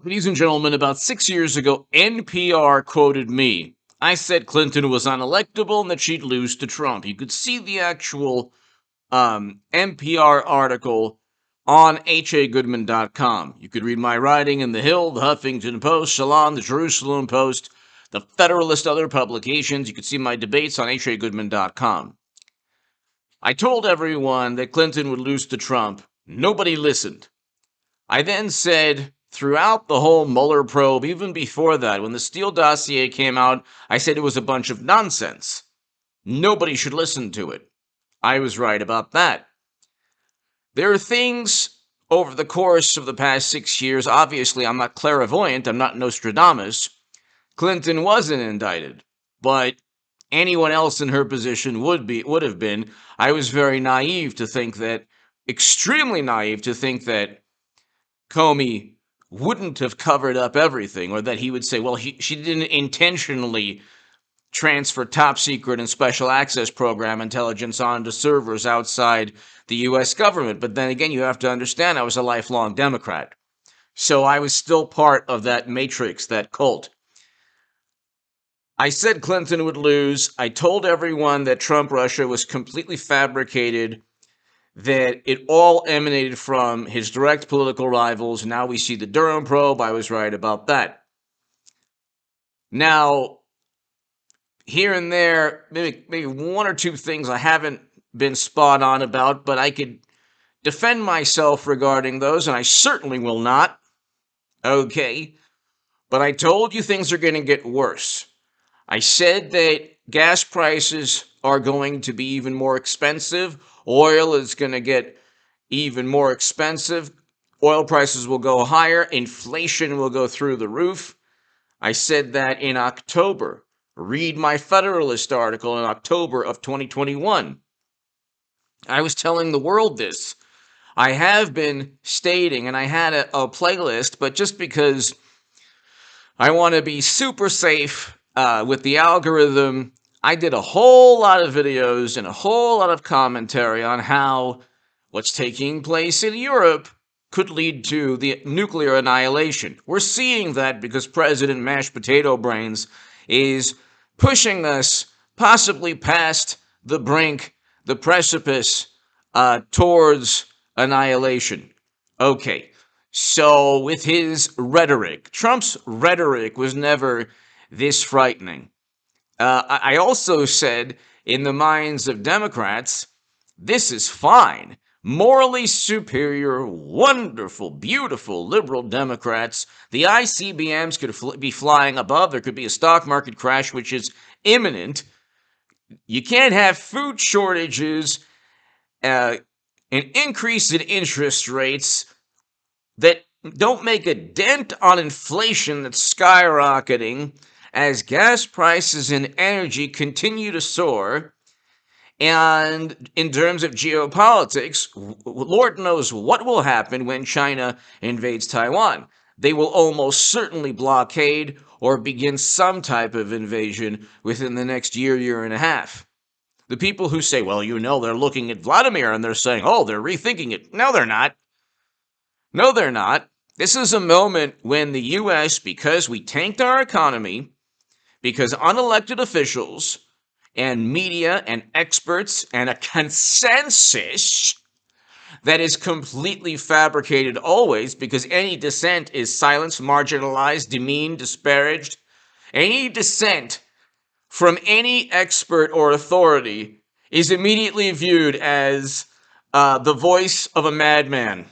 Ladies and gentlemen, about 6 years ago, NPR quoted me. I said Clinton was unelectable and that she'd lose to Trump. You could see the actual NPR article on hagoodman.com. You could read my writing in The Hill, The Huffington Post, Salon, The Jerusalem Post, The Federalist, other publications. You could see my debates on hagoodman.com. I told everyone that Clinton would lose to Trump. Nobody listened. I then said, throughout the whole Mueller probe, even before that, when the Steele dossier came out, I said it was a bunch of nonsense. Nobody should listen to it. I was right about that. There are things over the course of the past 6 years. Obviously, I'm not clairvoyant. I'm not Nostradamus. Clinton wasn't indicted, but anyone else in her position would have been. I was very extremely naive to think that Comey wouldn't have covered up everything, or that he would say, well, she didn't intentionally transfer top secret and special access program intelligence onto servers outside the U.S. government. But then again, you have to understand I was a lifelong Democrat. So I was still part of that matrix, that cult. I said Clinton would lose. I told everyone that Trump-Russia was completely fabricated, that it all emanated from his direct political rivals. Now we see the Durham probe. I was right about that. Now, here and there, maybe one or two things I haven't been spot on about, but I could defend myself regarding those, and I certainly will not. Okay. But I told you things are going to get worse. I said that gas prices are going to be even more expensive. Oil is going to get even more expensive. Oil prices will go higher. Inflation will go through the roof. I said that in October. Read my Federalist article in October of 2021. I was telling the world this. I have been stating, and I had a playlist, but just because I want to be super safe with the algorithm, I did a whole lot of videos and a whole lot of commentary on how what's taking place in Europe could lead to the nuclear annihilation. We're seeing that because President Mashed Potato Brains is pushing us possibly past the brink, the precipice, towards annihilation. Okay, so with his rhetoric, Trump's rhetoric was never this frightening. I also said, in the minds of Democrats, this is fine. Morally superior, wonderful, beautiful liberal Democrats. The ICBMs could be flying above. There could be a stock market crash, which is imminent. You can't have food shortages, an increase in interest rates that don't make a dent on inflation that's skyrocketing as gas prices and energy continue to soar. And in terms of geopolitics, Lord knows what will happen when China invades Taiwan. They will almost certainly blockade or begin some type of invasion within the next year and a half. The people who say, well, they're looking at Vladimir and they're saying, oh, they're rethinking it. No, they're not. No, they're not. This is a moment when the U.S., because we tanked our economy, because unelected officials and media and experts and a consensus that is completely fabricated always, because any dissent is silenced, marginalized, demeaned, disparaged. Any dissent from any expert or authority is immediately viewed as the voice of a madman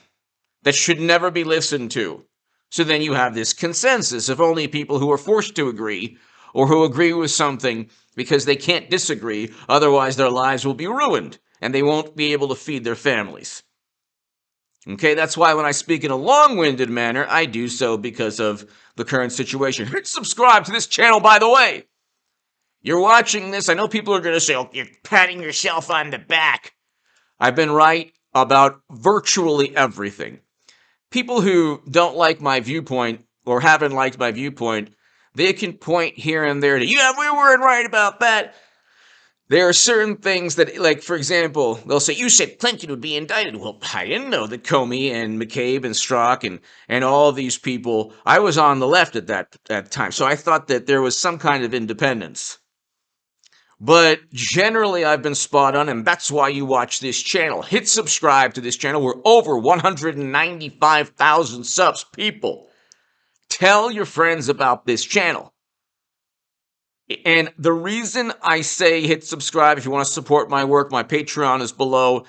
that should never be listened to. So then you have this consensus of only people who are forced to agree or who agree with something because they can't disagree, otherwise their lives will be ruined and they won't be able to feed their families. Okay, that's why when I speak in a long-winded manner, I do so because of the current situation. Hit subscribe to this channel, by the way. You're watching this, I know people are going to say, oh, you're patting yourself on the back. I've been right about virtually everything. People who don't like my viewpoint or haven't liked my viewpoint, they can point here and there to, yeah, we weren't right about that. There are certain things that, like, for example, they'll say, you said Clinton would be indicted. Well, I didn't know that Comey and McCabe and Strzok and all of these people, I was on the left at that time. So I thought that there was some kind of independence. But generally, I've been spot on, and that's why you watch this channel. Hit subscribe to this channel. We're over 195,000 subs. People, tell your friends about this channel. And the reason I say hit subscribe, if you want to support my work, my Patreon is below.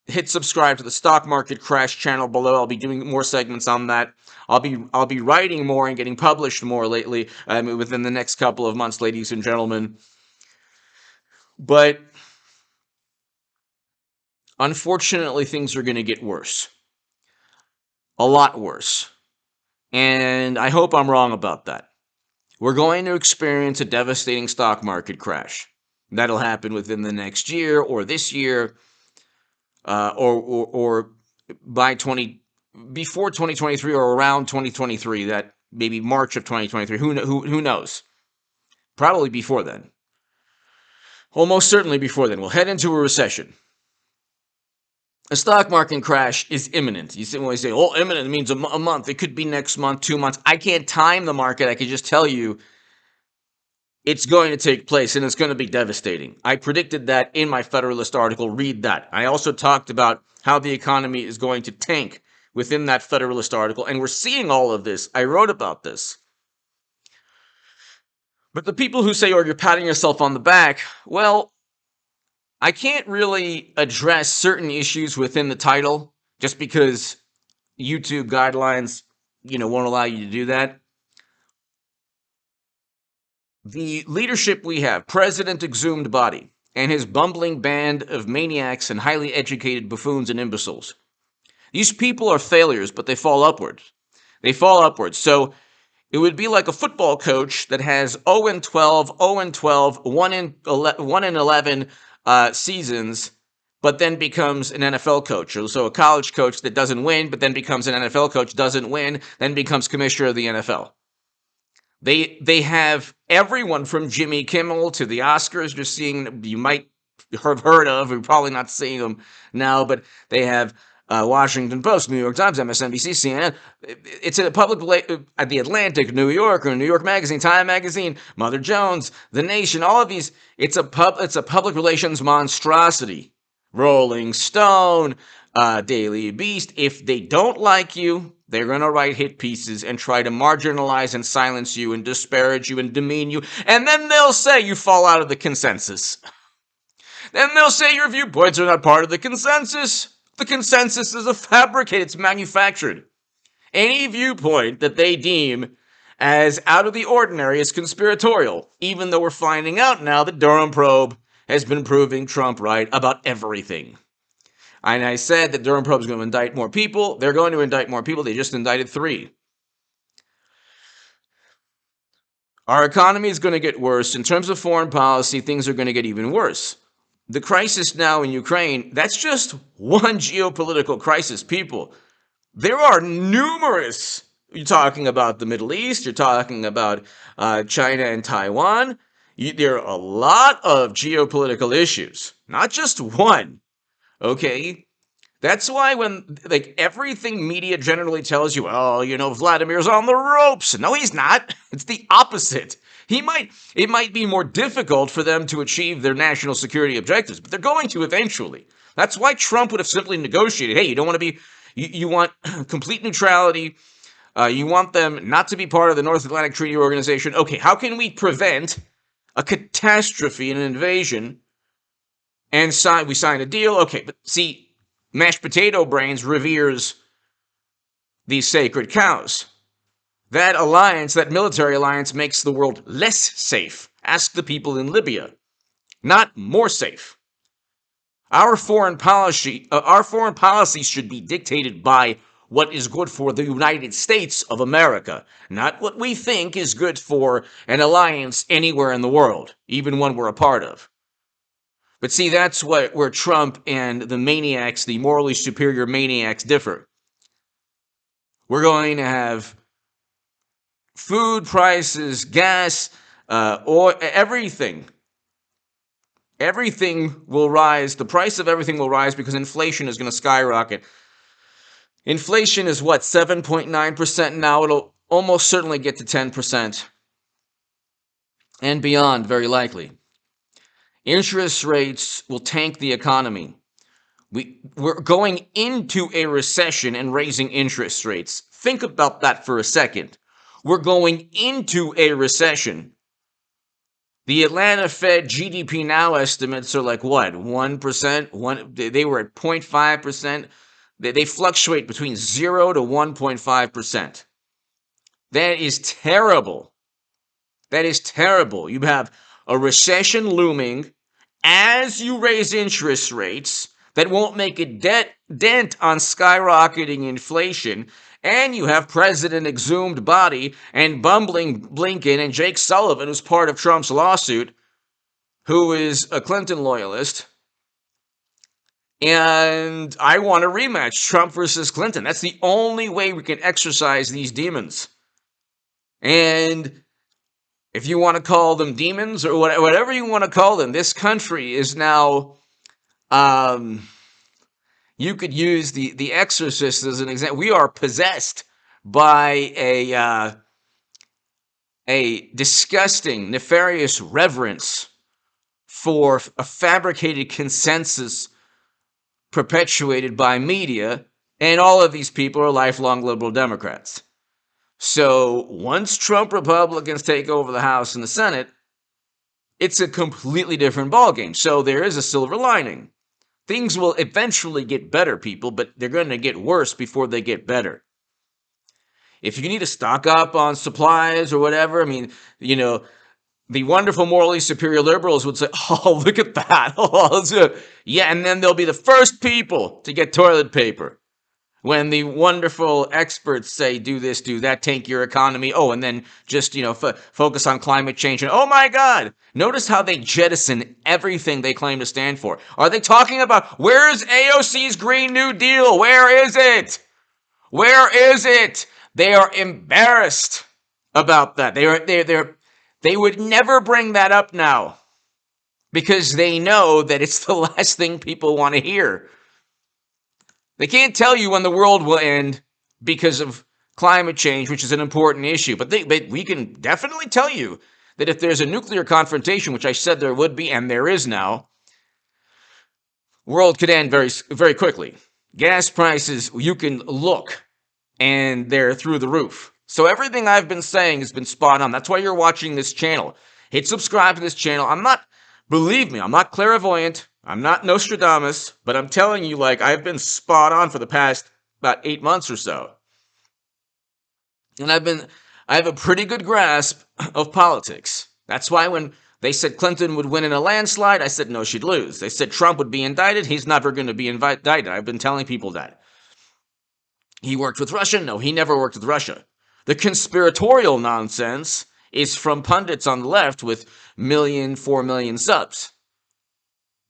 Hit subscribe to the stock market crash channel below. I'll be doing more segments on that. I'll be writing more and getting published more lately, within the next couple of months, ladies and gentlemen. But unfortunately, things are going to get worse. A lot worse. And I hope I'm wrong about that. We're going to experience a devastating stock market crash. That'll happen within the next year or this year, or by before 2023 or around 2023. That maybe March of 2023. Who knows? Probably before then. Almost certainly before then. We'll head into a recession. A stock market crash is imminent. You say, oh, imminent means a month. It could be next month, 2 months. I can't time the market. I can just tell you it's going to take place, and it's going to be devastating. I predicted that in my Federalist article. Read that. I also talked about how the economy is going to tank within that Federalist article, and we're seeing all of this. I wrote about this. But the people who say, oh, you're patting yourself on the back, well, I can't really address certain issues within the title just because YouTube guidelines, won't allow you to do that. The leadership we have, President Exhumed Body, and his bumbling band of maniacs and highly educated buffoons and imbeciles. These people are failures, but they fall upwards. They fall upwards. So it would be like a football coach that has 0-12, 0-12, 1-11 seasons, but then becomes an NFL coach. So a college coach that doesn't win, but then becomes an NFL coach, doesn't win, then becomes commissioner of the NFL. They have everyone from Jimmy Kimmel to the Oscars. You might have heard of, you're probably not seeing them now, but they have Washington Post, New York Times, MSNBC, CNN. It's a public at the Atlantic, New Yorker, New York Magazine, Time Magazine, Mother Jones, The Nation. All of these. It's a public relations monstrosity. Rolling Stone, Daily Beast. If they don't like you, they're going to write hit pieces and try to marginalize and silence you and disparage you and demean you. And then they'll say you fall out of the consensus. Then they'll say your viewpoints are not part of the consensus. The consensus is a fabricated, it's manufactured. Any viewpoint that they deem as out of the ordinary is conspiratorial, even though we're finding out now that Durham probe has been proving Trump right about everything. And I said that Durham probe is going to indict more people. They're going to indict more people. They just indicted 3. Our economy is going to get worse. In terms of foreign policy, things are going to get even worse. The crisis now in Ukraine, that's just one geopolitical crisis, people. There are numerous. You're talking about the Middle East. You're talking about China and Taiwan. There are a lot of geopolitical issues, not just one. Okay? That's why when, everything media generally tells you, oh, Vladimir's on the ropes. No, he's not. It's the opposite. It might be more difficult for them to achieve their national security objectives, but they're going to eventually. That's why Trump would have simply negotiated. Hey, you don't want to be, you want complete neutrality. You want them not to be part of the North Atlantic Treaty Organization. Okay, how can we prevent a catastrophe, an invasion, and we sign a deal? Okay, but see, mashed potato brains reveres these sacred cows. That alliance, that military alliance, makes the world less safe. Ask the people in Libya. Not more safe. Our foreign policy should be dictated by what is good for the United States of America, not what we think is good for an alliance anywhere in the world, even one we're a part of. But see, that's where Trump and the maniacs, the morally superior maniacs, differ. We're going to have food prices, gas, or everything everything will rise. The price of everything will rise because inflation is going to skyrocket. Inflation is what, 7.9% now? It'll almost certainly get to 10% and beyond, very likely. Interest rates will tank the economy. We're going into a recession and raising interest rates. Think about that for a second. We're going into a recession. The Atlanta Fed GDP Now estimates are like what, 1%? They were at 0.5%. They fluctuate between 0 to 1.5%. That is terrible. That is terrible. You have a recession looming as you raise interest rates that won't make a dent on skyrocketing inflation, and you have President Exhumed Body and bumbling Blinken and Jake Sullivan, who's part of Trump's lawsuit, who is a Clinton loyalist. And I want a rematch, Trump versus Clinton. That's the only way we can exorcise these demons. And if you want to call them demons or whatever you want to call them, this country is now... you could use the Exorcist as an example. We are possessed by a disgusting, nefarious reverence for a fabricated consensus perpetuated by media, and all of these people are lifelong liberal Democrats. So once Trump Republicans take over the House and the Senate, it's a completely different ballgame. So there is a silver lining. Things will eventually get better, people, but they're going to get worse before they get better. If you need to stock up on supplies or whatever, I mean, you know, the wonderful morally superior liberals would say, oh, look at that. Yeah, and then they'll be the first people to get toilet paper. When the wonderful experts say, do this, do that, tank your economy. Oh, and then just, focus on climate change. And oh my God, notice how they jettison everything they claim to stand for. Are they talking about, where's AOC's Green New Deal? Where is it? Where is it? They are embarrassed about that. They would never bring that up now because they know that it's the last thing people want to hear. They can't tell you when the world will end because of climate change, which is an important issue. But we can definitely tell you that if there's a nuclear confrontation, which I said there would be, and there is now, world could end very, very quickly. Gas prices, you can look, and they're through the roof. So everything I've been saying has been spot on. That's why you're watching this channel. Hit subscribe to this channel. Believe me, I'm not clairvoyant. I'm not Nostradamus, but I'm telling you, I've been spot on for the past about 8 months or so. And I have a pretty good grasp of politics. That's why when they said Clinton would win in a landslide, I said no, she'd lose. They said Trump would be indicted. He's never going to be indicted. I've been telling people that. He worked with Russia? No, he never worked with Russia. The conspiratorial nonsense is from pundits on the left with 4 million subs.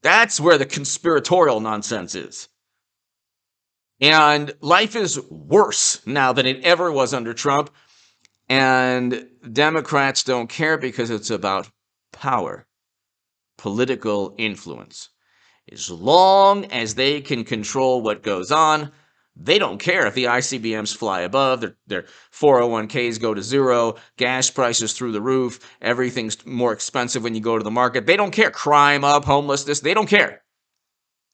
That's where the conspiratorial nonsense is. And life is worse now than it ever was under Trump. And Democrats don't care because it's about power, political influence. As long as they can control what goes on, they don't care if the ICBMs fly above, their 401ks go to zero, gas prices through the roof, everything's more expensive when you go to the market. They don't care. Crime up, homelessness, they don't care.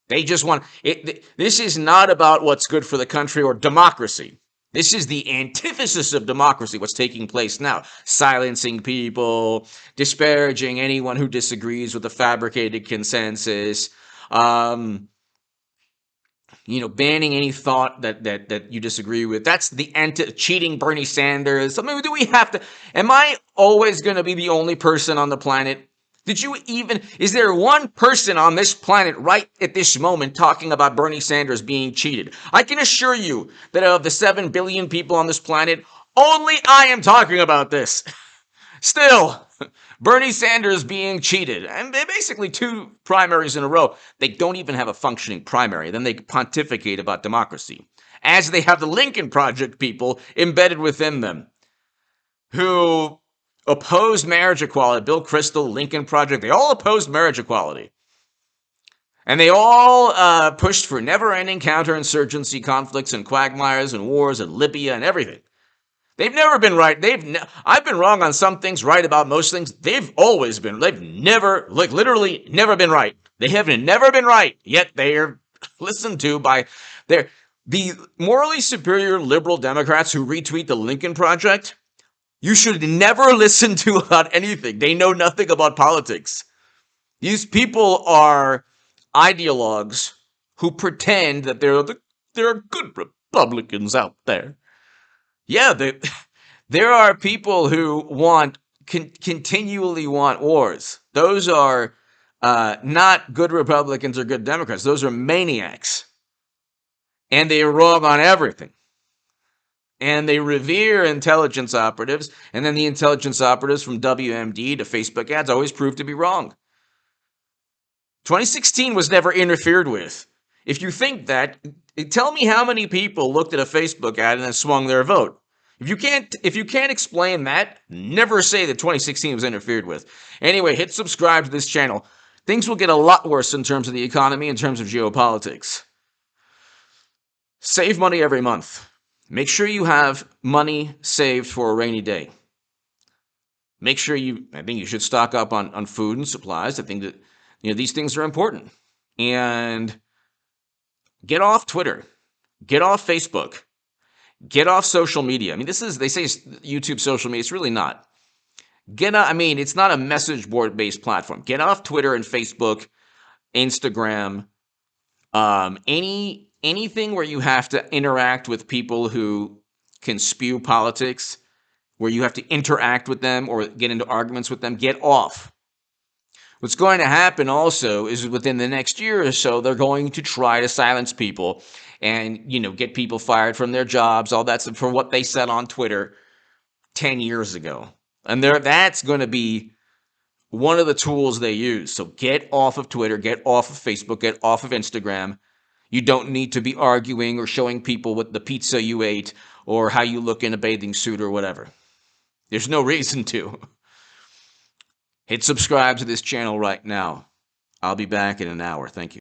They just want it. This is not about what's good for the country or democracy. This is the antithesis of democracy, what's taking place now. Silencing people, disparaging anyone who disagrees with the fabricated consensus, banning any thought that you disagree with. That's the cheating Bernie Sanders. I mean, am I always going to be the only person on the planet? Is there one person on this planet right at this moment talking about Bernie Sanders being cheated? I can assure you that of the 7 billion people on this planet, only I am talking about this. Still, Bernie Sanders being cheated. And basically 2 primaries in a row. They don't even have a functioning primary. Then they pontificate about democracy. As they have the Lincoln Project people embedded within them who opposed marriage equality. Bill Kristol, Lincoln Project, they all opposed marriage equality. And they all pushed for never-ending counterinsurgency conflicts and quagmires and wars in Libya and everything. They've never been right. I've been wrong on some things, right about most things. They've never, like literally never been right. They have never been right, yet they are listened to by the morally superior liberal Democrats who retweet the Lincoln Project. You should never listen to about anything. They know nothing about politics. These people are ideologues who pretend that there are good Republicans out there. Yeah, there are people who continually want wars. Those are not good Republicans or good Democrats. Those are maniacs. And they are wrong on everything. And they revere intelligence operatives, and then the intelligence operatives from WMD to Facebook ads always prove to be wrong. 2016 was never interfered with. If you think that, tell me how many people looked at a Facebook ad and then swung their vote. If you can't explain that, never say that 2016 was interfered with. Anyway, hit subscribe to this channel. Things will get a lot worse in terms of the economy, in terms of geopolitics. Save money every month. Make sure you have money saved for a rainy day. I think you should stock up on food and supplies. I think that these things are important. And get off Twitter. Get off Facebook. Get off social media. I mean, they say YouTube social media. It's really not. It's not a message board based platform. Get off Twitter and Facebook, Instagram, anything where you have to interact with people who can spew politics, where you have to interact with them or get into arguments with them. Get off. What's going to happen also is within the next year or so, they're going to try to silence people and, get people fired from their jobs, all that stuff for what they said on Twitter 10 years ago. And that's going to be one of the tools they use. So get off of Twitter, get off of Facebook, get off of Instagram. You don't need to be arguing or showing people what the pizza you ate or how you look in a bathing suit or whatever. There's no reason to. Hit subscribe to this channel right now. I'll be back in an hour. Thank you.